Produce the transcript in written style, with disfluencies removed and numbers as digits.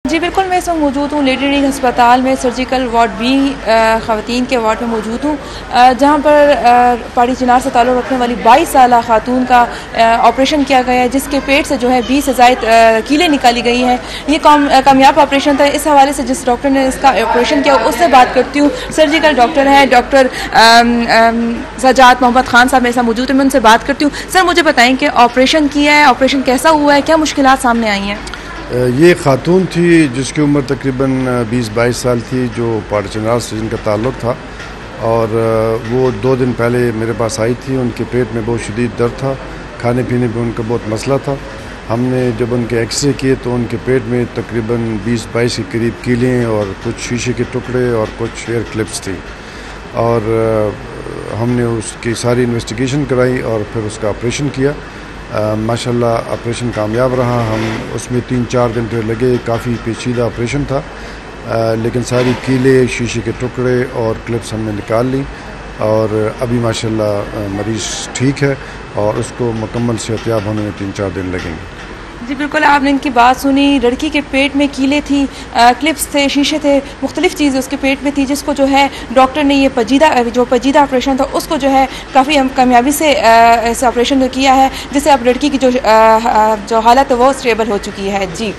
جی بالکل، میں اس وقت موجود ہوں لیڈی ریڈنگ ہسپتال میں، سرجیکل وارڈ بی خواتین کے وارڈ میں موجود ہوں، جہاں پر پاڑی چنار سے تعلق رکھنے والی 22 سالہ خاتون کا آپریشن کیا گیا ہے، جس کے پیٹ سے جو ہے 20 سے زائد کیلیں نکالی گئی ہیں۔ یہ کامیاب آپریشن تھا۔ اس حوالے سے جس ڈاکٹر نے اس کا آپریشن کیا اس سے بات کرتی ہوں، سرجیکل ڈاکٹر ہیں ڈاکٹر سجاد محمد خان صاحب میرے ساتھ موجود ہیں، میں ان سے بات کرتی ہوں۔ سر مجھے بتائیں کہ آپریشن کیا ہے، آپریشن کیسا ہوا ہے، کیا مشکلات سامنے آئی ہیں؟ یہ خاتون تھی جس کی عمر تقریباً 20-22 سال تھی، جو پاڑی چنار سے جن کا تعلق تھا، اور وہ 2 دن پہلے میرے پاس آئی تھی۔ ان کے پیٹ میں بہت شدید درد تھا، کھانے پینے پہ ان کا بہت مسئلہ تھا۔ ہم نے جب ان کے ایکس رے کیے تو ان کے پیٹ میں تقریباً 20-22 کے قریب کیلیں اور کچھ شیشے کے ٹکڑے اور کچھ ہیئر کلپس تھی، اور ہم نے اس کی ساری انویسٹیگیشن کرائی اور پھر اس کا آپریشن کیا۔ ماشاءاللہ آپریشن کامیاب رہا۔ ہم اس میں 3-4 گھنٹے لگے، کافی پیچیدہ آپریشن تھا، لیکن ساری کیلے، شیشے کے ٹکڑے اور کلپس ہم نے نکال لی، اور ابھی ماشاءاللہ مریض ٹھیک ہے اور اس کو مکمل صحتیاب ہونے میں 3-4 دن لگیں گے۔ جی بالکل، آپ نے ان کی بات سنی۔ لڑکی کے پیٹ میں کیلیں تھی، کلپس تھے، شیشے تھے، مختلف چیزیں اس کے پیٹ میں تھی، جس کو جو ہے ڈاکٹر نے یہ پیچیدہ آپریشن تھا اس کو جو ہے کافی کامیابی سے اس آپریشن کو کیا ہے، جس سے اب لڑکی کی جو حالت ہے وہ اسٹیبل ہو چکی ہے۔ جی